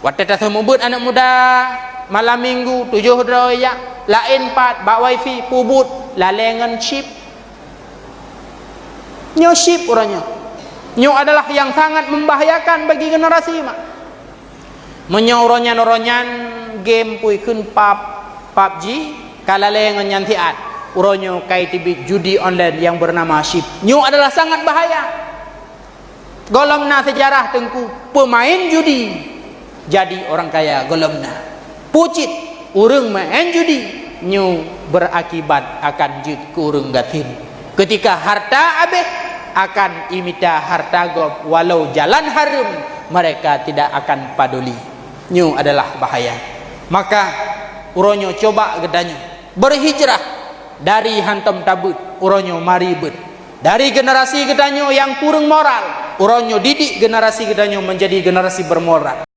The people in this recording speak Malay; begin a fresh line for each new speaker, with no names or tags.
Waktu tak semubut anak muda malam minggu 7 raya lain 4 bak wifi pubut lalengan chip. Nyo chip orangnya. Nyo adalah yang sangat membahayakan bagi generasi mak. Menyoronyan game pui kun PUBG kalalengan nyantiat. Uronyo kai tibik judi online yang bernama chip. Nyo adalah sangat bahaya. Golomna sejarah tengku pemain judi jadi orang kaya golomna. Pucit urang main judi nyu berakibat akan jud ku urang gatin. Ketika harta habis akan imita harta gob walau jalan harum mereka tidak akan peduli. Nyu adalah bahaya. Maka uronyo coba gedanyo berhijrah dari hantam tabut uronyo maribut. Dari generasi gedanyo yang kurang moral uronyo didik generasi gedanyo menjadi generasi bermoral.